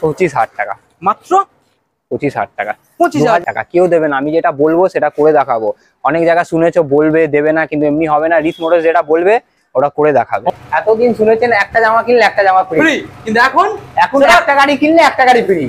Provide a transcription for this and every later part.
25,000 টাকা, মাত্র 25,000 টাকা। 25,000 টাকা কেউ দেবে না, আমি যেটা বলবো সেটা করে দেখাবো। অনেক জায়গা শুনেছো বলবে দেবে না, কিন্তু এমনি হবে না। রিচ মোটরস যেটা বলবে ওরা করে দেখাবে। এতদিন শুনেছেন একটা জামা কিনলে একটা জামা ফ্রি, কিন্তু এখন একটা গাড়ি কিনলে একটা গাড়ি ফ্রি।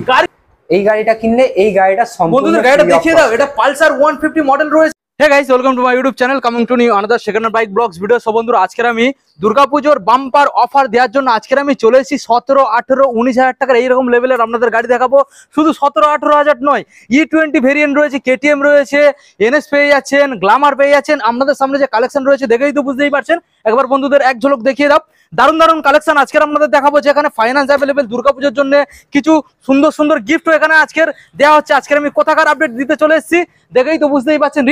এই গাড়িটা কিনলে এই গাড়িটা সম্পূর্ণ। গাড়িটা দেখিয়ে দাও, এটা পালসার 150 মডেল রয়েছে। Hey guys, welcome to my YouTube channel, coming to new another second hand bike vlogs video. So বন্ধুরা, আজকে আমি দুর্গাপূজার বাম্পার অফার দেওয়ার জন্য আজকে আমি চলে এসেছি 17, 18, 19,000 টাকার এইরকম লেভেলের আপনাদের গাড়ি দেখাবো। শুধু 17, 18,000 নয়, E20 ভেরিয়েন্ট রয়েছে, KTM রয়েছে, NS পেয়ে যাচ্ছেন, গ্ল্যামার পেয়ে যাচ্ছেন। আপনাদের সামনে যে কালেকশন রয়েছে দেখেই তো বুঝতেই পারছেন। একবার বন্ধুদের এক ঝলক দেখিয়ে দাও। দারুণ দারুণ কালেকশন আজকে আপনাদের দেখাবো, যেখানে ফাইন্যান্স অ্যাভেলেবেল। দুর্গাপূজার জন্য কিছু সুন্দর সুন্দর গিফটও এখানে আজকের দেওয়া হচ্ছে। আজকে আমি কোথাকার আপডেট দিতে চলে এসেছি দেখেই তো বুঝতেই পারছেন।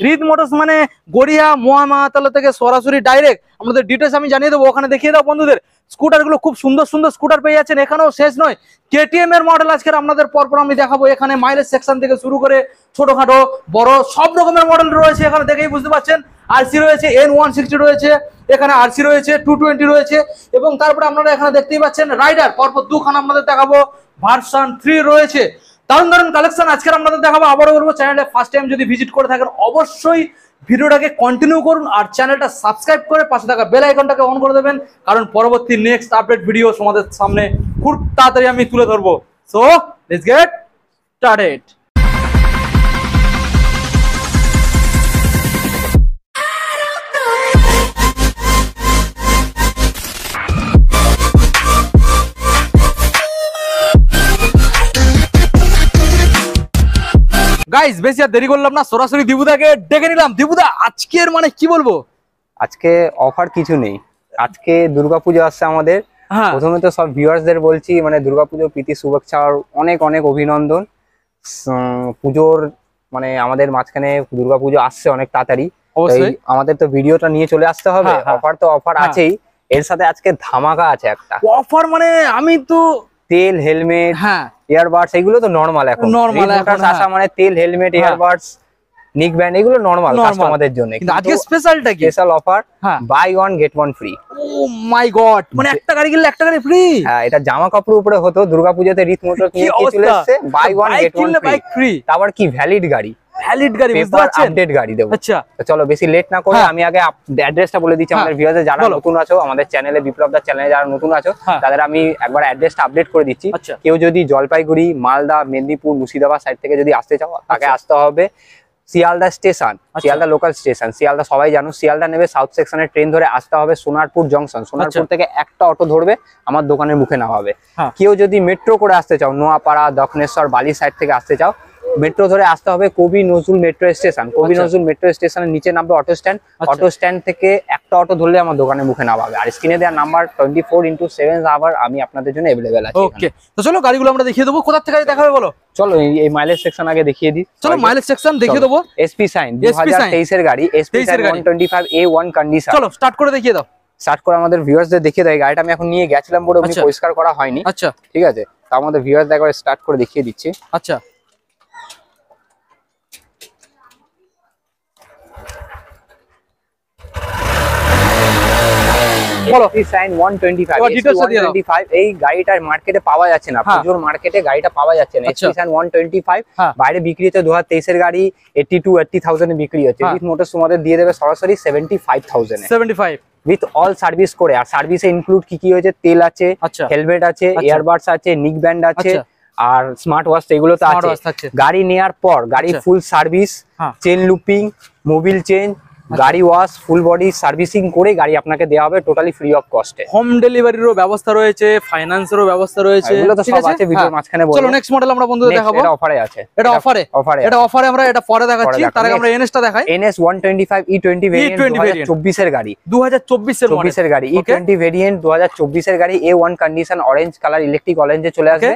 রিদ মোটরস মানে গড়িয়া মহামাতালা থেকে সরাসরি ডাইরেক্ট আমাদের ডিটেলস আমি জানিয়ে দেবো, ওখানে দেখিয়ে দাও বন্ধুদের। স্কুটারগুলো খুব সুন্দর সুন্দর স্কুটার পেয়ে যাচ্ছেন। এখানেও শেষ নয়, KTM এর মডেল আজকে আপনাদের পরপর আমি দেখাবো। এখানে মাইলেজ সেকশন থেকে শুরু করে ছোটখাটো বড় সব রকমের মডেল রয়েছে। এখানে দেখেই বুঝতে পারছেন। RC রয়েছে, N160 রয়েছে, এখানে RC রয়েছে, 220 রয়েছে, এবং তারপরে আপনারা এখানে দেখতেই পাচ্ছেন রাইডার পরপর দুখানা আপনাদের দেখাবো। ভার্সন 3 রয়েছে। দারুণ দারুণ কালেকশন আজকে আপনাদের দেখাবো। আবারও বলবো, চ্যানেলে ফার্স্ট টাইম যদি ভিজিট করে থাকেন অবশ্যই ভিডিওটাকে কন্টিনিউ করুন আর চ্যানেলটা সাবস্ক্রাইব করে পাশে থাকা বেল আইকনটাকে অন করে দেবেন, কারণ পরবর্তী নেক্সট আপডেট ভিডিও তোমাদের সামনে খুব তাড়াতাড়ি আমি তুলে ধরবো। So let's get started. Guys, বেশি আর দেরি করলাম না, সরাসরি দিবুদাকে ডেকে নিলাম। দিবুদা, আজকের মানে কি বলবো, আজকে অফার কিছু নেই। আজকে দুর্গাপূজা আসছে আমাদের। প্রথমে তো সব ভিউয়ার্সদের বলছি, মানে দুর্গাপুজোর প্রীতি শুভেচ্ছা আর অনেক অনেক অভিনন্দন। পুজোর মানে আমাদের মাঝখানে দুর্গাপুজো আসছে অনেক তাড়াতাড়ি, আমাদের তো ভিডিওটা নিয়ে চলে আসতে হবে। অফার তো অফার আছেই, এর সাথে আজকে ধামাকা আছে একটা অফার। মানে আমি তো তেল, হেলমেট, ইয়ারবাডস এগুলো তো নরমাল। এখন আসা মানে তেল, হেলমেট, ইয়ারবাডস, নিক ব্যান্ড এগুলো নরমাল কাস্টমারদের জন্য। কিন্তু আজকে স্পেশালটা কি? Special offer, buy one get one free. Oh my god, মানে একটা গাড়ি কিনলে একটা গাড়ি ফ্রি। হ্যাঁ, এটা জামা কাপড়ের উপরে হতো। দুর্গাপূজাতে রিত মোটরস নিয়ে কি চলে এসেছে, buy one get one free. তারপর কি ভ্যালিড গাড়ি, বুঝতে পারছেন, আপডেট গাড়ি দেবো। আচ্ছা চলো বেশি লেট না করে আমি আগে অ্যাড্রেসটা বলে দিচ্ছি আমাদের ভিউয়ারদের। যারা নতুন আছো আমাদের চ্যানেলে, বিপ্লবদার চ্যানেলে যারা নতুন আছো তাদের আমি একবার অ্যাড্রেসটা আপডেট করে দিচ্ছি। কেউ যদি জলপাইগুড়ি, মালদা, মেদিনীপুর, মুর্শিদাবাদ সাইড থেকে যদি আসতে চাও তাকে আসতে হবে Sealdah station, Sealdah local station. Sealdah সবাই জানো, শিয়ালদা নেবে সাউথ সেকশনের ট্রেন ধরে আসতে হবে সোনারপুর জংশন। সোনারপুর থেকে একটা অটো ধরবে, আমার দোকানের মুখে নামাবে। কেউ যদি মেট্রো করে আসতে চাও, নোয়াপাড়া, দক্ষিণেশ্বর, বালি সাইড থেকে আসতে চাও, মেট্রো ধরে আসতে হবে কবি নজরুল মেট্রো স্টেশন। কবি নজরুল মেট্রো স্টেশনের নিচে নামবে অটো স্ট্যান্ড। অটো স্ট্যান্ড থেকে একটা অটো ধরলে আমার দোকানের মুখে নামাবে। আর স্ক্রিনে দেওয়া নাম্বার 24/7 আবার আমি আপনাদের জন্য अवेलेबल আছে। ওকে, তো চলো গাড়িগুলো আমরা দেখিয়ে দেবো। কোথা থেকে দেখাবে বলো? চলো এই মাইলেজ সেকশন আগে দেখিয়ে দিই। চলো মাইলেজ সেকশন দেখিয়ে দেবো। এসপি সাইন 2023 এর গাড়ি, এসপি সাইন 125A1 কন্ডিশন। চলো স্টার্ট করে দেখিয়ে দাও। স্টার্ট করে আমাদের ভিউয়ার্সদের দেখিয়ে দেয়। গাড়িটা আমি এখন নিয়ে গেছিলাম বড়, আমি পরিষ্কার করা হয়নি। আচ্ছা ঠিক আছে, তো আমাদের ভিউয়ার্সদের একবার স্টার্ট করে দেখিয়ে দিচ্ছি। আচ্ছা এই গাড়িটার মার্কেটে পাওয়া যাচ্ছে না, পুজোর মার্কেটে গাড়িটা পাওয়া যাচ্ছে না। এসপি সাইন 125 বাইরে বিক্রি হচ্ছে 2023 এর গাড়ি 80,000 এ বিক্রি হচ্ছে। রিত মোটরস তোমাদের দিয়ে দেবে সরাসরি 75,000 এ, 75 উইথ অল সার্ভিস করে। আর সার্ভিসে ইনক্লুড কি কি হয়েছে, তেল আছে, হেলমেট আছে, ইয়ারবাডস আছে, নিক ব্যান্ড আছে, আর স্মার্ট ওয়াচ এগুলো তো আছে। গাড়ি নেওয়ার পর গাড়ি ফুল service, chain looping, Mobil change, গাড়ি ওয়াশ, ফুল বডি সার্ভিসিং করে গাড়ি আপনাকে দেওয়া হবে টোটালি ফ্রি অফ কস্টে। হোম ডেলিভারিরও ব্যবস্থা রয়েছে, ফাইন্যান্সেরও ব্যবস্থা রয়েছে, এগুলো তো সব আছে ভিডিওর মাঝখানে বলবো। চলো নেক্সট মডেল আমরা বন্ধুদের দেখাবো। এটা অফারে আছে, এটা অফারে আমরা এটা পরে দেখাচ্ছি। তার আগে আমরা NS টা দেখাই। NS 125 E20 ভেরিয়েন্ট 2024 এর গাড়ি, 2024 এর গাড়ি, E20 ভেরিয়েন্ট 2024 এর গাড়ি, A1 condition, orange colour, electric অরেঞ্জে চলে আসবে।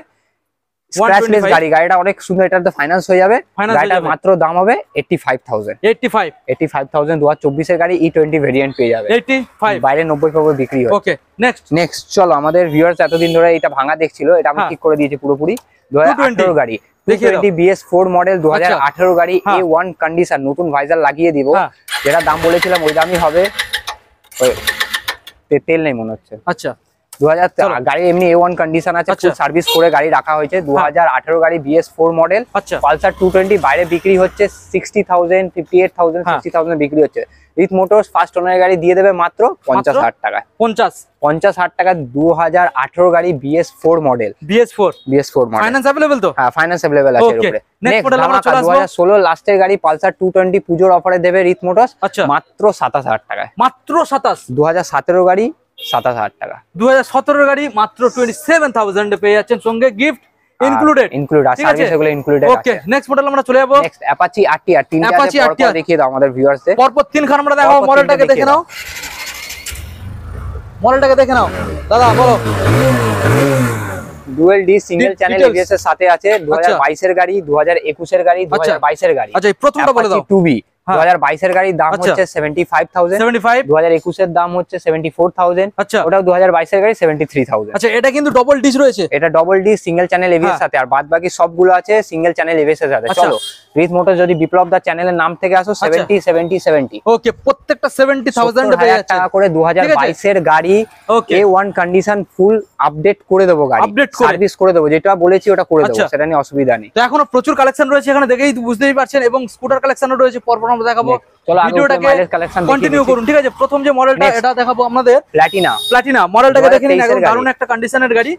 স্ক্র্যাচলেস গাড়ি, গাড়িটা অনেক সুন্দর, এটা তো ফাইন্যান্স হয়ে যাবে। গাড়িটার মাত্র দাম হবে 85,000 2024 এর গাড়ি, E20 ভেরিয়েন্ট পেয়ে যাবে 85, বাইরে 90 বিক্রি হয়। ওকে নেক্সট চলো আমাদের ভিউয়ার্স এতদিন ধরে এটা ভাঙা দেখছিল, এটা আমি ঠিক করে দিয়েছি পুরোপুরি। 2018 গাড়ি, 220 BS4 মডেল, 2018 গাড়ি, A1 কন্ডিশন, নতুন ভাইজার লাগিয়ে দিব। যেটা দাম বলেছিলাম ওই দামই হবে। তেল নেই মনে হচ্ছে। আচ্ছা 2000 গাড়ি এমনি A1 কন্ডিশন আছে, ফুল সার্ভিস করে গাড়ি রাখা হয়েছে। 2018 গাড়ি BS4 মডেল, পালসার 220 বাইরে বিক্রি হচ্ছে 60,000, 58,000, 60,000 বিক্রি হচ্ছে। রিথ মোটরস ফার্স্ট ওনার গাড়ি দিয়ে দেবে মাত্র 50,000 টাকায়। 50,000 টাকা 2018 গাড়ি BS4 model, BS4 model. Finance available তো? হ্যাঁ, ফাইন্যান্স अवेलेबल আছে এর উপরে। নেক্সট মডেল আমরা চলে আসবো 2016 লাস্টের গাড়ি পালসার 220 পুজোর অফারে দেবে রিথ মোটরস মাত্র 27,000 টাকায়। মাত্র 27। 2017 গাড়ি 27,000 টাকা। 2017 গাড়ি মাত্র 27,000 এ পেয়ে যাচ্ছেন, সঙ্গে গিফট ইনক্লুড আর সার্ভিস এগুলো ইনক্লুডেড আছে। ওকে, নেক্সট মডেল আমরা চলে যাব। নেক্সট অ্যাপাচি RTR, তিনটা আছে, পরপর দেখিয়ে দাও আমাদের ভিউয়ার্সদের। পরপর তিনখান আমরা দেখাবো, মডেলটাকে দেখে নাও, মডেলটাকে দেখে নাও দাদা, বলো। Dual D single channel ABS এর সাথে আছে। 2022 এর গাড়ি, 2021 এর গাড়ি, 2022 এর গাড়ি। আচ্ছা, এই প্রথমটা বলে দাও। 2B 2022 এর গাড়ির দাম হচ্ছে 75,000, 2021 এর দাম হচ্ছে 74,000, ওটাও 2022 এর গাড়ি 73,000। আচ্ছা, এটা কিন্তু ডবল ডিস রয়েছে, এটা double D single channel ABS এর সাথে, আর বাদ বাকি সবগুলো আছে সিঙ্গেল চ্যানেল এবিএস এর সাথে। চলো রিথ মোটর যদি বিপ্লব দা চ্যানেলের নাম থেকে আসো 70। ওকে, প্রত্যেকটা 70,000 এ পেয়ে যাচ্ছে টাকা করে। 2022 এর গাড়ি A1 কন্ডিশন, ফুল আপডেট করে দেবো গাড়ি, সার্ভিস করে দেবো, যেটা বলেছি ওটা করে দেবো, সেটা নিয়ে অসুবিধা নেই। তো এখনো প্রচুর কালেকশন রয়েছে এখানে, দেখেই বুঝতেই পারছেন, এবং স্কুটার কালেকশনও রয়েছে, পরপর আমরা দেখাবো। চলো ভিডিওটাকে কন্টিনিউ করুন, ঠিক আছে? প্রথম যে মডেলটা এটা দেখাবো আমাদের প্লাটিনা মডেলটাকে দেখে নিন, একদম দারুণ একটা কন্ডিশনের গাড়ি।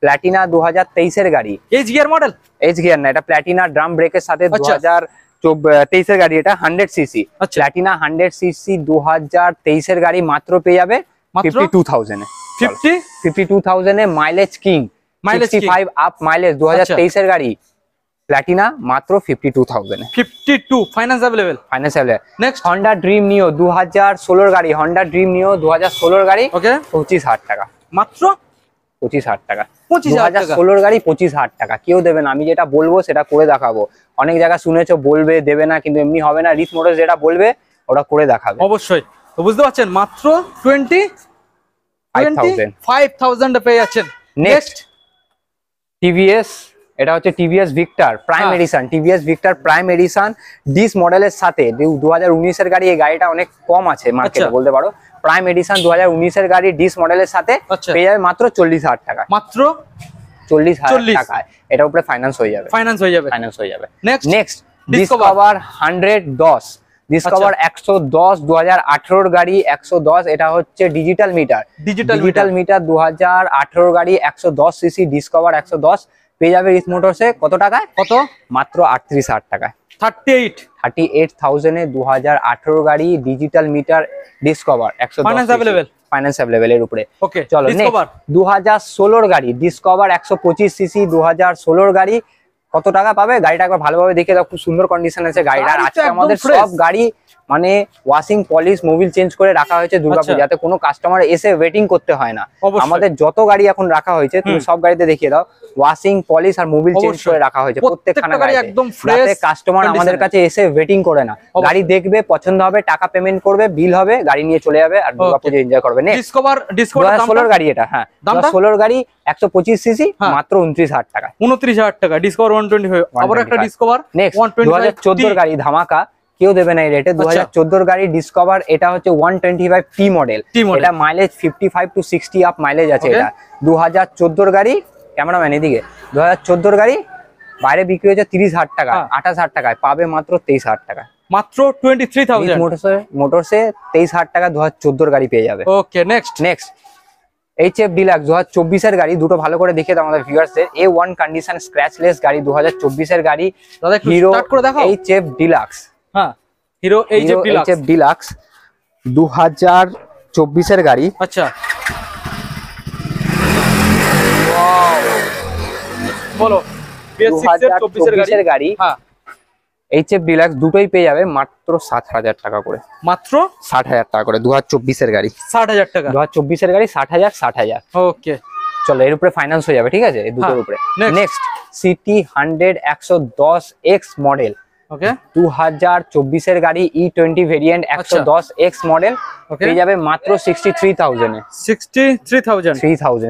প্লাটিনা 2023 এর গাড়ি, H gear model, H gear না, এটা প্লাটিনা ড্রাম ব্রেকের সাথে 2023 এর গাড়ি, এটা 100 সিসি প্লাটিনা 100 সিসি 2023 এর গাড়ি, মাত্র পেয়ে যাবে 52,000 এ। 52,000 এ মাইলেজ কিং, 65 আপ মাইলেজ, 2023 এর গাড়ি প্লাটিনা মাত্র 52,000 এ। 52 finance available. Next Honda dream নিও 2016 গাড়ি, হন্ডা ড্রিম নিও 2016 গাড়ি, ওকে 25,000 টাকা, মাত্র 25,000 টাকা। 25,000 টাকা 2016 গাড়ি 25,000 টাকা। কেউ দেবে না, আমি যেটা বলবো সেটা করে দেখাবো। অনেক জায়গা শুনেছো বলবে দেবে না, কিন্তু এমনি হবে না। রিথ মোটরস যেটা বলবে ওটা করে দেখাবে অবশ্যই। তো বুঝতে পারছেন, মাত্র 25,000 এ পেয়ে যাচ্ছেন। নেক্সট টিভিএস, এটা হচ্ছে TVS Victor prime edition, TVS Victor prime edition disc মডেলের সাথে। 2019 এর গাড়ি, এই গাড়িটা অনেক কম আছে মার্কেটে বলতে পারো। প্রাইম এডিশন 2019 এর গাড়ি ডিস মডেলের সাথে পেয়ে যাবে মাত্র 40,000 টাকা, মাত্র 40,000 টাকায়। এটার উপরে ফাইন্যান্স হয়ে যাবে, ফাইন্যান্স হয়ে যাবে। নেক্সট ডিসকভার 110, ডিসকভার 110 2018 গাড়ি 110, এটা হচ্ছে ডিজিটাল মিটার, ডিজিটাল মিটার 2018 গাড়ি 110 সিসি ডিসকভার 110 পেয়ে যাবে রিথ মোটরসে। কত টাকায়? কত? মাত্র 38,000 টাকায়। 38,000 এ 2018 গাড়ি digital meter discover 110, finance available এর উপরে। ওকে, চলো নেক্সট 2016 গাড়ি ডিসকভার 125 সিসি 2016 গাড়ি, কত টাকা পাবে? গাড়িটা একবার ভালোভাবে দেখে দাও, খুব সুন্দর কন্ডিশন আছে গাড়িটা। আজকে আমাদের সব গাড়ি মানে ওয়াশিং পলিশ মোবিল চেঞ্জ করে রাখা হয়েছে দুর্গাপুর, যাতে কোনো কাস্টমার এসে ওয়েটিং করতে হয় না। আমাদের যত গাড়ি এখন রাখা হয়েছে তুমি সব গাড়িতে দেখিয়ে দাও, ওয়াশিং পলিশ আর মোবিল চেঞ্জ করে রাখা হয়েছে প্রত্যেকখানা গাড়ি, একদম ফ্রেশ, যাতে কাস্টমার আমাদের কাছে এসে ওয়েটিং করে না। গাড়ি দেখবে, পছন্দ হবে, টাকা পেমেন্ট করবে, বিল হবে, গাড়ি নিয়ে চলে যাবে আর দুর্গাপুর এনজয় করবে। ডিসকভার 2016 গাড়ি, এটা হ্যাঁ 2016 গাড়ি 125 সিসি মাত্র 29,000 টাকা, 29,000 টাকা। ডিসকভার 125, আবার একটা ডিসকভার। নেক্সট 2014 গাড়ি ধামাকা, কেউ দেবে না এই রেটে। 2014 গাড়ি ডিসকভার, এটা হচ্ছে 125 টি মডেল, এটা মাইলেজ 55 to 60 আপ মাইলেজ আছে। এটা 2014 গাড়ি, ক্যামেরাম্যান এদিকে, 2014 গাড়ি বাইরে বিক্রি হচ্ছে 30,000 টাকা, 28,000 টাকায় পাবে মাত্র 23,000 টাকা, মাত্র 23,000 মোটরসে 23,000 টাকা 2014 গাড়ি পেয়ে যাবে। ওকে, নেক্সট HF ডিলাক্স 2024 এর গাড়ি, দুটো ভালো করে দেখে দাও আমাদের ভিউয়ার্সদের। A1 কন্ডিশন স্ক্র্যাচলেস গাড়ি 2024 এর গাড়ি, হিরো HF ডিলাক্স। হ্যাঁ, হিরো HF ডিলাক্স 2024 এর গাড়ি। আচ্ছা, ওয়াও, বলো 2024 এর গাড়ি। হ্যাঁ, HF ডিলাক্স দুটোই পেয়ে যাবে মাত্র 60,000 টাকা করে, মাত্র 60,000 টাকা করে। 2024 এর গাড়ি 60,000 টাকা, 2024 এর গাড়ি 60,000। ওকে, চলো এর উপরে ফাইন্যান্স হয়ে যাবে, ঠিক আছে, এই দুটোর উপরে। নেক্সট সিটি 100 110X মডেল, ওকে 2024 এর গাড়ি E20 ভেরিয়েন্ট 110X মডেল পেয়ে যাবে মাত্র 63,000 এ,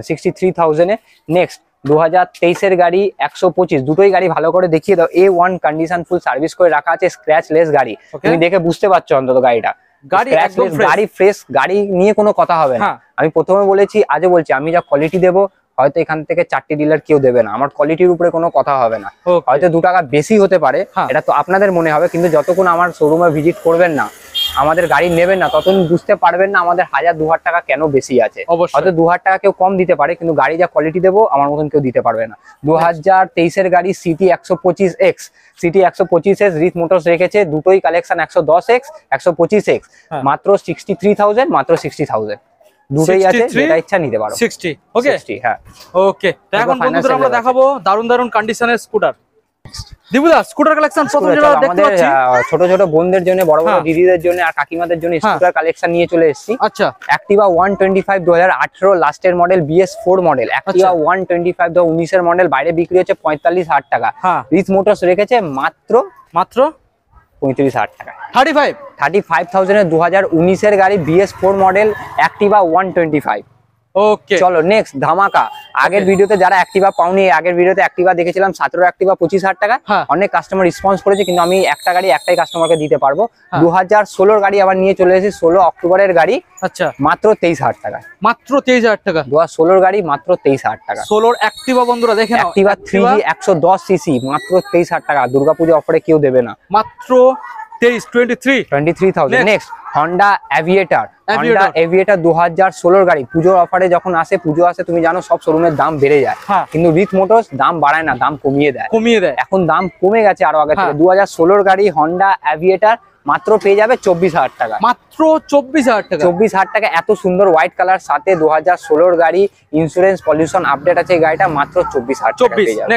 63,000 এ। নেক্সট 2023 এর গাড়ি 125, দুটোই গাড়ি ভালো করে দেখিয়ে দাও। A1 কন্ডিশন ফুল সার্ভিস করে রাখা আছে, স্ক্র্যাচ লেস গাড়ি, তুমি দেখে বুঝতে পারছো অন্তত গাড়িটা। গাড়ি একদম গাড়ি ফ্রেশ, গাড়ি নিয়ে কোনো কথা হবে না। আমি প্রথমে বলেছি, আজও বলছি, আমি যা কোয়ালিটি দেবো হয়তো এখান থেকে 4টি ডিলার কেউ দেবে না। আমার কোয়ালিটির উপরে কোনো কথা হবে না, হয়তো 2 টাকা বেশি হতে পারে, এটা তো আপনাদের মনে হবে, কিন্তু যতক্ষণ আমার শোরুমে ভিজিট করবেন না, আমাদের গাড়ি নেবেন না, ততক্ষণ বুঝতে পারবেন না আমাদের 1000-2000 টাকা কেন বেশি আছে। হয়তো 2000 টাকা কেউ কম দিতে পারে, কিন্তু গাড়ি যা কোয়ালিটি দেবো আমার মতন কেউ দিতে পারবে না। 2023-এর গাড়ি city 125X, city 125X rich Motors রেখেছে, দুটোই কালেকশন 110X 125X, মাত্র 63,000, মাত্র 60,000, দুটোই আছে, যেটা ইচ্ছা নিতে পারো। 60, ওকে 60, হ্যাঁ ওকে। তো এখন বন্ধুরা আমরা দেখাবো দারুন দারুন কন্ডিশনের স্কুটার। দিবুদা স্কুটার কালেকশন প্রথম যেটা দেখতে পাচ্ছি, ছোট ছোট বোনদের জন্য, বড় বড় দিদিদের জন্য আর কাকিমাদের জন্য স্কুটার কালেকশন নিয়ে চলে এসেছি। আচ্ছা, অ্যাক্টিভা 125 2018 লাস্টের মডেল, BS4 মডেল। অ্যাক্টিভা 125 2019-এর মডেল, বাইরে বিক্রি হচ্ছে 45,000 টাকা। রিচ মোটরস রেখেছে মাত্র 35,000 টাকা। 35,000 এর 2019-এর গাড়ি, BS4 মডেল, অ্যাক্টিভা 125। ওকে চলো নেক্সট ধামাকা। আগের ভিডিওতে যারা অ্যাক্টিভা পাওনি, আগের ভিডিওতে অ্যাক্টিভা দেখেছিলাম 17 অ্যাক্টিভা 25,000 টাকা, অনেক কাস্টমার রেসপন্স করেছে, কিন্তু আমি একটা গাড়ি একটাই কাস্টমারকে দিতে পারবো। 2016-র গাড়ি আবার নিয়ে চলে এসেছি, 16 অক্টোবরের গাড়ি। আচ্ছা, মাত্র 23,000 টাকা। মাত্র 23,000 টাকা 2016-র গাড়ি, মাত্র 23,000 টাকা। 16-র অ্যাক্টিভা বন্ধুরা দেখেন, অ্যাক্টিভা 3G 110 সিসি, মাত্র 23,000 টাকা। দুর্গাপূজা অফারে কেউ দেবে না, মাত্র 23,000। Next Honda Aviator, Honda Aviator 2016-র গাড়ি। পুজোর অফারে যখন আসে, পুজো আসে, তুমি জানো সব শোরুমের দাম বেড়ে যায়, কিন্তু রিচ মোটরস দাম বাড়ায় না, দাম কমিয়ে দেয়। এখন দাম কমে গেছে আরো আগে থেকে। 2016-র গাড়ি হন্ডা অ্যাভিয়েটার মাত্র পেয়ে যাবে 24,000 টাকা। মাত্র 24,000 টাকা। 24,000 টাকা, এত সুন্দর হোয়াইট কালার সাথে 2016-র গাড়ি, ইন্স্যুরেন্স পলিউশন আপডেট আছে এই গাড়িটা, মাত্র 24,000 টাকা পেয়ে যাবে।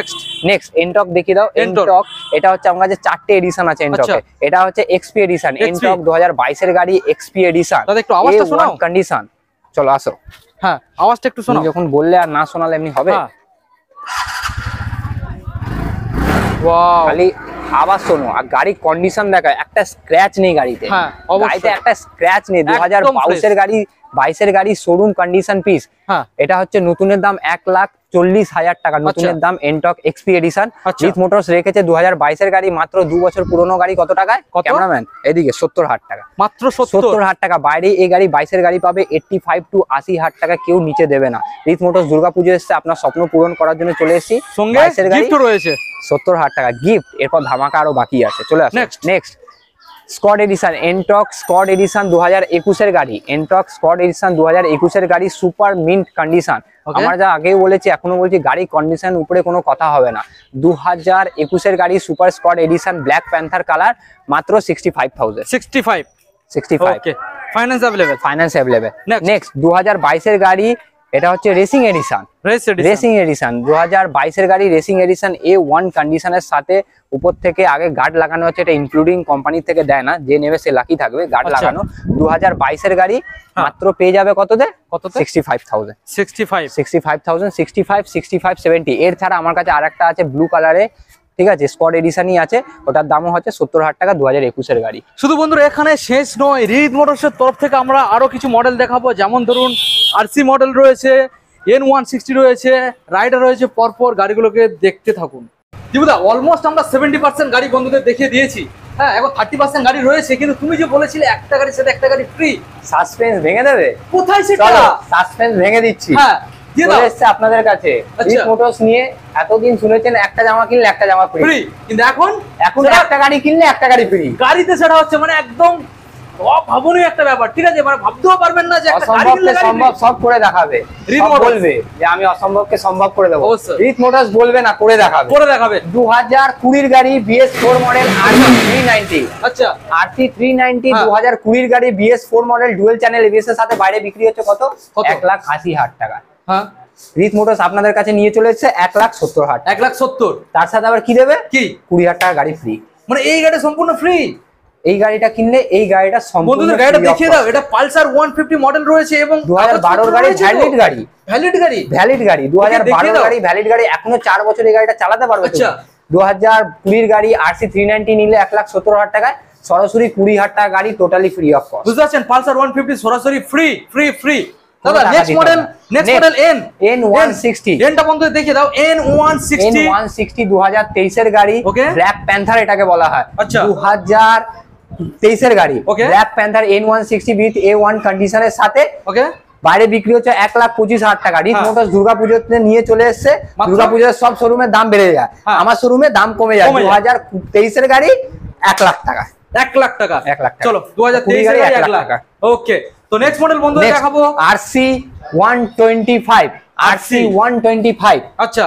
নেক্সট এনটক দেখিয়ে দাও। এনটক, এটা হচ্ছে আমার কাছে 4টে এডিশন আছে এনটকে। এটা হচ্ছে এক্সপি এডিশন, এনটক 2022-এর গাড়ি, এক্সপি এডিশন। দাদা একটু আওয়াজটা শোনাও, কন্ডিশন। চলো আসো, হ্যাঁ আওয়াজটা একটু শোনাও। যখন বললে আর না শোনালে এমনি হবে? ওয়াও, খালি আওয়াজ শোনো আর গাড়ির কন্ডিশন দেখো, একটা স্ক্র্যাচ নেই গাড়িতে। গাড়িতে একটা স্ক্র্যাচ নেই। 2022-এর গাড়ি, 22-এর গাড়ি, শোরুম কন্ডিশন পিস। এটা হচ্ছে নতুনের দাম 1,40,000 টাকা, নতুনের দাম Ntorq XP edition. Rich Motors রেখেছে 2022-এর গাড়ি, মাত্র 2 বছর পুরনো গাড়ি। কত টাকায় ক্যামেরাম্যান? এদিকে 70,000 টাকা, মাত্র 70,000 টাকা। বাইরে এই গাড়ি 22-এর গাড়ি পাবে 85 to 80,000 টাকা, কেউ নিচে দেবে না। রিচ মোটরস দুর্গাপুজো এসছে, আপনার স্বপ্ন পূরণ করার জন্য চলে এসেছি। সঙ্গে গিফট রয়েছে 70,000 টাকা গিফট। এরপর ধামাকা আরো বাকি আছে, চলে আসো। Next squad edition, NTorq squad edition 2021-এর গাড়ি, এনটক স্কট এডিশন 2021-এর গাড়ি, সুপার মিন্ট কন্ডিশন। আমরা যা আগেই বলেছি, এখনো বলছি, গাড়ি কন্ডিশন উপরে কোনো কথা হবে না। 2021-এর গাড়ি, super squad edition, black panther colour, মাত্র 65,000। 65 okay, finance available, finance available. Next 2022-এর গাড়ি, এটা হচ্ছে রেসিং এডিশন, রেসিং এডিশন 2022-এর গাড়ি, রেসিং এডিশন A1 কন্ডিশনের সাথে। উপর থেকে আগে গার্ড লাগানো হচ্ছে, এটা ইনক্লুডিং কোম্পানি থেকে দেয় না, যে নেবে সে লাকি থাকবে। গার্ড লাগানো 2022-এর গাড়ি, মাত্র পেয়ে যাবে কততে? 65,000। 65, 70। এর ছাড়া আমার কাছে আরেকটা আছে ব্লু কালারে, ঠিক আছে, স্কট এডিশনই আছে, ওটার দামও হচ্ছে 70,000 টাকা, 2021-এর গাড়ি। শুধু বন্ধুরা এখানে শেষ নয়, রিচ মোটরসের তরফ থেকে আমরা আরো কিছু মডেল দেখাবো, যেমন ধরুন আরসি মডেল রয়েছে, N160 রয়েছে, রাইডার রয়েছে। পরপর গাড়িগুলোকে দেখতে থাকুন। দিবুদা অলমোস্ট আমরা 70% গাড়ি বন্ধুদের দেখিয়ে দিয়েছি, হ্যাঁ এখন 30% গাড়ি রয়েছে, কিন্তু তুমি যে বলেছিলে একটা গাড়ির সাথে একটা গাড়ি ফ্রি, সাসপেন্স ভেঙে দেবে? কোথায় সেটা? সাসপেন্স ভেঙে দিচ্ছি, হ্যাঁ চলে এসেছে আপনাদের কাছে। রিচ মোটরস নিয়ে এতদিন শুনেছেন একটা জামা কিনলে একটা জামা ফ্রি, কিন্তু এখন একটা গাড়ি কিনলে একটা গাড়ি ফ্রি। গাড়িতে সেটা হচ্ছে মানে একদম অভাবনীয় একটা ব্যাপার, ঠিক আছে, মানে ভাবতেও পারবেন না যে একটা গাড়ি কিনলে সম্ভব সব করে দেখাবে। রিচ বলবে যে আমি অসম্ভবকে সম্ভব করে দেবো, রিচ মোটরস বলবে না, করে দেখাবে। 2020-এর গাড়ি, BS4 মডেল, RC390। আচ্ছা, RC390 2020-এর গাড়ি, BS4 model, dual channel ABS এর সাথে, বাইরে বিক্রি হচ্ছে কত? 1,80,000 টাকা। হ্যাঁ, রিচ মোটরস আপনাদের কাছে নিয়ে চলে এসেছে 1,70,000। 1,70,000। তার সাথে আবার কি দেবে? কি 20,000 টাকা গাড়ি ফ্রি। মানে এই গাড়ি সম্পূর্ণ ফ্রি। এই গাড়িটা কিনলে এই গাড়িটা সম্পূর্ণ বন্ধুদের গাড়িটা দেখিয়ে দাও। এটা পালসার 150 মডেল রয়েছে এবং 2012-এর গাড়ি, ভ্যালিড গাড়ি, ভ্যালিড গাড়ি 2012 গাড়ি, ভ্যালিড গাড়ি, এখনো 4 বছর এই গাড়িটা চালাতে পারবে। আচ্ছা, 2020-এর গাড়ি RC390 নিলে 1,70,000 টাকায়, সরাসরি 20,000 টাকা গাড়ি, টোটালি ফ্রি অফ কস্ট। বুঝতে পারছেন, পালসার 150 সরাসরি ফ্রি। দাদা নেক্সট মডেল N160, এনটা বন্ধুদের দেখিয়ে দাও। N160 2023-এর গাড়ি, ব্ল্যাক প্যান্থার এটাকে বলা হয়। 2000 23 এর গাড়ি okay black panther N160 with A1 কন্ডিশনের সাথে ওকে বাইরে বিক্রি হচ্ছে 1,25,000 টাকা। রিচ মোটরস দুর্গাপুজোতে নিয়ে চলে এসেছে, দুর্গাপুজোর সব শোরুমের দাম বেড়ে যায়, আমার শোরুমে দাম কমে যায়। 2023 এর গাড়ি 1 লাখ টাকা, 1 লাখ টাকা, 1 লাখ টাকা। চলো 2023 এর গাড়ি 1 লাখ টাকা। ওকে, তো নেক্সট মডেল বন্ধু দেখাবো RC 125, RC 125। আচ্ছা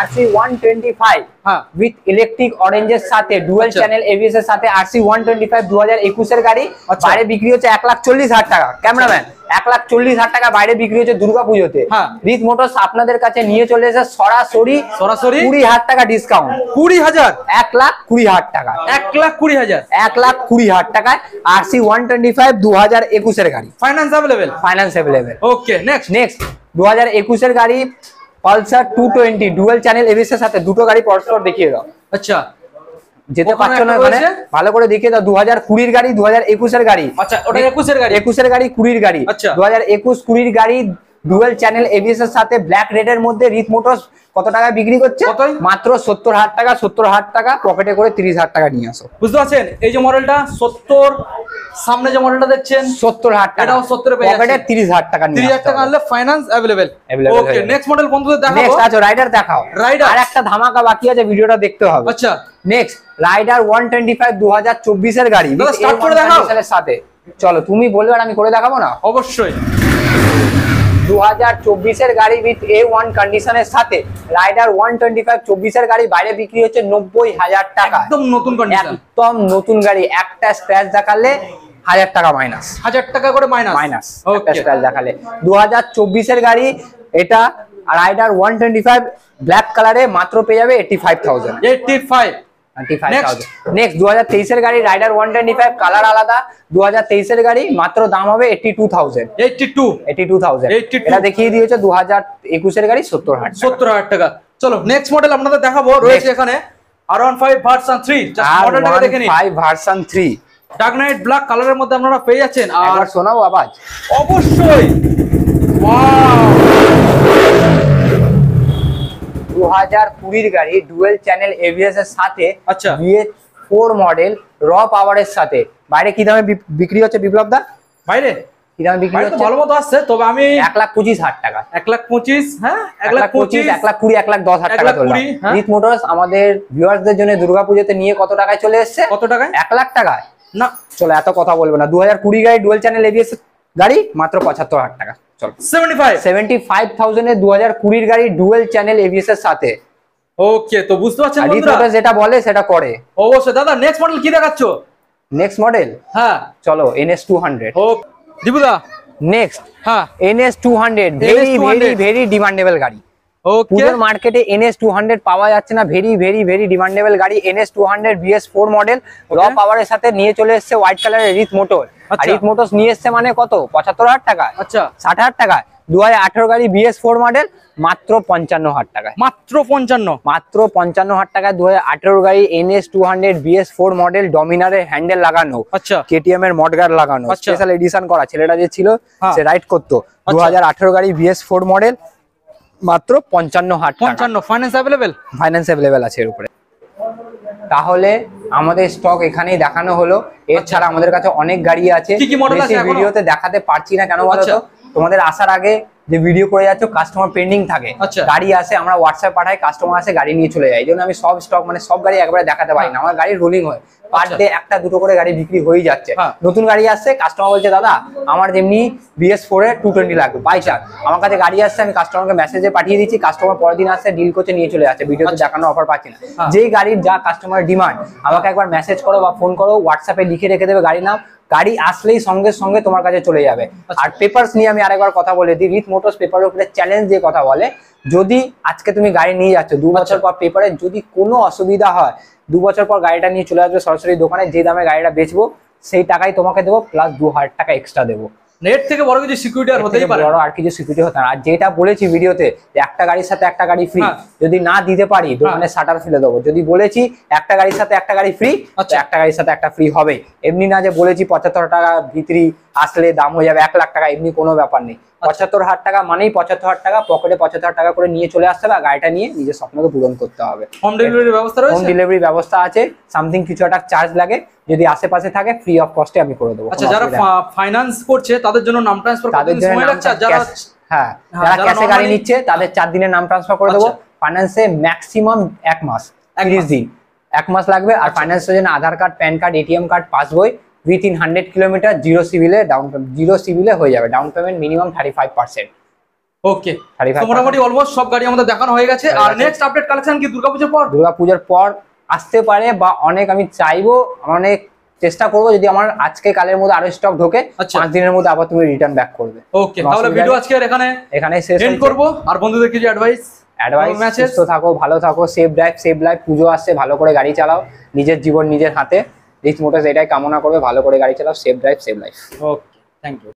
RC 125 হ্যাঁ উইথ ইলেকট্রিক অরেঞ্জের সাথে ডুয়াল চ্যানেল ABS এর সাথে RC 125 2021 এর গাড়ি বাইরে বিক্রি হচ্ছে 1,40,000 টাকা। ক্যামেরাম্যান 1,40,000 টাকা বাইরে বিক্রি হচ্ছে দুর্গাপুজোতে। রিচ মোটরস আপনাদের কাছে নিয়ে চলে এসেছে সরাসরি 20,000 টাকা ডিসকাউন্ট। 20,000, 1,20,000 টাকা, 1,20,000, 1,20,000 টাকায় RC 125 2021 এর গাড়ি। Finance available, finance available. Okay next 2021 এর গাড়ি পালসার 220 ডুয়াল চ্যানেল এবিএস এর সাথে। দুটো গাড়ি পরস্পর দেখিয়ে দাও। আচ্ছা যেতে পারছো না মানে ভালো করে দেখিয়ে দাও। 2020 এর গাড়ি 2021 এর গাড়ি। আচ্ছা ওটা 21 এর গাড়ি, 21 এর গাড়ি 20 এর গাড়ি। আচ্ছা 2021 20 এর গাড়ি ডুয়াল চ্যানেল এবিএস এর সাথে ব্ল্যাক রেড এর মধ্যে রিচ মোটরস কত টাকায় বিক্রি করছে? মাত্র 70,000 টাকা। 70,000 টাকা পকেটে করে 30,000 টাকা নিয়ে আসো। বুঝতে পারছেন? এই যে মডেলটা 70, সামনে যে মডেলটা দেখছেন 70,000 টাকা, এটাও 70 এ পেয়ে যাচ্ছে। পকেটে 30,000 টাকা নিয়ে 30,000 টাকা আনলে finance available. Okay next model বন্ধুদের দেখাবো। নেক্সট আচ্ছা রাইডার দেখাও। রাইডার আর একটা ধামাকা বাকি আছে, ভিডিওটা দেখতে হবে। আচ্ছা নেক্সট রাইডার 125 2024 এর গাড়ি স্টার্ট করে দেখাও সাথে। চলো তুমি বলবে আর আমি করে দেখাবো না? অবশ্যই। 2024 এর গাড়ি উইথ A1 কন্ডিশনের সাথে রাইডার 125 24 এর গাড়ি বাইরে বিক্রি হচ্ছে 90,000 টাকা। একদম নতুন কন্ডিশন, একদম নতুন গাড়ি। একটা স্ক্র্যাচ দেখালে 1000 টাকা মাইনাস, 1000 টাকা করে মাইনাস। একটা স্ক্র্যাচ দেখালে। 2024 এর গাড়ি এটা রাইডার 125 ব্ল্যাক কালারে মাত্র পেয়ে যাবে 85,000। 85। নেক্সট 2023 এর গাড়ি রাইডার 125 কালার আলাদা। 2023 এর গাড়ি মাত্র দাম হবে 82,000। 82,000 এটা দেখিয়ে দিয়েছে। 2021 এর গাড়ি 70,000 টাকা। চলো নেক্সট মডেল আপনাদের দেখাবো। রয়েছে এখানে R15 ভার্সন 3। জাস্ট মডেলটাকে দেখে নিন। R15 version 3 dark night black কালারের মধ্যে আপনারা পেয়ে যাচ্ছেন। আর শোনাও আওয়াজ। অবশ্যই। ওয়াও 2020 এর গাড়ি ডুয়াল চ্যানেল ABS এর সাথে। আচ্ছা BS4 মডেল র পাওয়ারের সাথে বাইরে কি দামে বিক্রি হচ্ছে বিপ্লব দা? বাইরে কি দামে বিক্রি হচ্ছে? ভালো মতো আসছে, তবে আমি 1,25,000 টাকা। 1,25,000 হ্যাঁ 1,25,000 1,20,000 1,10,000 টাকা ধরলাম। রিচ মোটরস আমাদের ভিউয়ারদের জন্য দুর্গাপূজাতে নিয়ে কত টাকায় চলে এসেছে? কত টাকায়? 1 লাখ টাকায় না। চলো এত কথা বলবো না। 2020 গাড়ি ডুয়াল চ্যানেল ABS গাড়ি মাত্র 75,000 টাকা। চলো 75,000 এ 2020 গাড়ি ডুয়াল চ্যানেল ABS এর সাথে। ওকে তো বুঝতে পারছেন বন্ধুরা, যেটা বলে সেটা করে। অবশ্যই। দাদা নেক্সট মডেল কি দেখাচ্ছো? নেক্সট মডেল হ্যাঁ চলো NS 200। ওকে দীপুদা নেক্সট হ্যাঁ NS 200 ভেরি ডিমান্ডেবল গাড়ি। ওকে পুজোর মার্কেটে NS 200 পাওয়া যাচ্ছে না। ভেরি ডিমান্ডেবল গাড়ি। NS 200 BS4 মডেল র পাওয়ারের সাথে নিয়ে চলে এসেছে হোয়াইট কালারের রিচ মোটর। আর রিচ মোটরস নিয়ে এসেছে মানে কত? 75,000 টাকা। আচ্ছা 60,000 টাকা। 2018 গাড়ি BS4 মডেল মাত্র 55,000 টাকা। মাত্র 55,000 টাকা। 2018 গাড়ি NS 200 BS4 মডেল ডমিনারের হ্যান্ডেল লাগানো। আচ্ছা KTM এর মডগার্ড লাগানো, স্পেশাল এডিশন করা। ছেলেটা যে ছিল সে রাইড করতো। 2018 গাড়ি BS4 মডেল মাত্র 55,000 টাকা। 55 ফাইন্যান্স अवेलेबल। ফাইন্যান্স अवेलेबल আছে এর উপরে। তাহলে আমাদের স্টক এখানেই দেখানো হলো। এছাড়া আমাদের কাছে অনেক গাড়ি আছে। কি কি মডেল আছে এখনো? ভিডিওতে দেখাতে পারছি না কেন বলো তো? তোমাদের আসার আগে যে ভিডিও করে যাচ্ছ কাস্টমার পেন্ডিং থাকে। গাড়ি আসে, আমরা হোয়াটসঅ্যাপ পাঠাই, কাস্টমার আসে, গাড়ি নিয়ে চলে যায়। এই জন্য আমি সব স্টক মানে সব গাড়ি একবারে দেখাতে পারি না। আমার গাড়ি রোলিং হয়, পার ডে একটা দুটো করে গাড়ি বিক্রি হয়ে যাচ্ছে। নতুন গাড়ি আসছে, কাস্টমার বলছে দাদা আমার যেমনি BS4 এর 220 লাগবে বাই চার্জ। আমার কাছে গাড়ি আসছে, আমি কাস্টমারকে মেসেজে পাঠিয়ে দিচ্ছি, কাস্টমার পরের দিন আসছে, ডিল করছে, নিয়ে চলে যাচ্ছে। ভিডিওতে দেখানো অফার পাচ্ছি না। যেই গাড়ির যা কাস্টমার ডিমান্ড আমাকে একবার মেসেজ করো বা ফোন করো, হোয়াটসঅ্যাপে লিখে রেখে দেবে গাড়ি নাম। গাড়ি আসলেই সঙ্গে সঙ্গে তোমার কাছে চলে যাবে। আর পেপারস নিয়ে আমি আরেকবার কথা বলে দিই। রিচ মোটরস পেপারের উপরে চ্যালেঞ্জ দিয়ে কথা বলে। যদি আজকে তুমি গাড়ি নিয়ে যাচ্ছ, 2 বছর পর পেপারে যদি কোনো অসুবিধা হয়, 2 বছর পর গাড়িটা নিয়ে চলে আসবে সরাসরি দোকানে। যে দামে গাড়িটা বেচবো সেই টাকাই তোমাকে দেবো, প্লাস 2,000 টাকা এক্সট্রা দেবো। নেট থেকে বড় কিছু সিকিউরিটি আর হতেই পারে। বড় আর কিছু সিকিউরিটি হতে না। আর যেটা বলেছি ভিডিওতে যে একটা গাড়ির সাথে একটা গাড়ি ফ্রি, যদি না দিতে পারি দোকানে শাটার ফেলে দেবো। যদি বলেছি একটা গাড়ির সাথে একটা গাড়ি ফ্রি, একটা গাড়ির সাথে একটা ফ্রি হবে। এমনি না যে বলেছি 75 টাকা ভিতরি আসলে দাম হয়ে যাবে 1 লাখ টাকা, এমনি কোনো ব্যাপার নেই। 75,000 টাকা মানেই 75,000 টাকা, পকেটে 75,000 টাকা করে নিয়ে চলে আসতে হবে, আর গাড়িটা নিয়ে নিজের স্বপ্নকে পূরণ করতে হবে। হোম ডেলিভারির ব্যবস্থা রয়েছে? হোম ডেলিভারি ব্যবস্থা আছে, সামথিং কিছু একটা চার্জ লাগে, যদি আশেপাশে থাকে ফ্রি অফ কস্টে আমি করে দেবো। আচ্ছা, যারা ফাইন্যান্স করছে তাদের জন্য নাম ট্রান্সফার তাদের করতে জন্য সময় লাগছে, আর যারা যারা ক্যাশে গাড়ি নিচ্ছে তাদের 4 দিনের নাম ট্রান্সফার করে দেবো। ফাইন্যান্সে ম্যাক্সিমাম 1 মাস, 30 দিন, 1 মাস লাগবে। আর ফাইন্যান্সের জন্য Aadhaar card, PAN card, ATM card, পাসবই, উইথিন 100 কিলোমিটার, জিরো সিভিলে হয়ে যাবে। Down payment minimum 35%। ওকে, তো মোটামুটি অলমোস্ট সব গাড়ি আমাদের দেখানো হয়ে গেছে। আর নেক্সট আপডেট কালেকশন কি দুর্গাপূজার পর? দুর্গাপূজার পর আসতে পারে, বা অনেক আমি চাইবো, অনেক চেষ্টা করবো যদি আমার আজকে কালের মধ্যে আরো স্টক ঢোকে, 5 দিনের মধ্যে আবার তুমি রিটার্ন ব্যাক করবে। ওকে, তাহলে ভিডিও আজকে এখানে শেষ করব। আর বন্ধুদের কিছু অ্যাডভাইস, সুস্থ থাকো, ভালো থাকো, সেফ ড্রাইভ, সেফ লাইফ। পুজো আসছে, ভালো করে গাড়ি চালাও, নিজের জীবন নিজের হাতে। রিচ মোটরস এটাই কামনা করবে, ভালো করে গাড়ি চালাও, safe drive, safe life. Okay, thank you.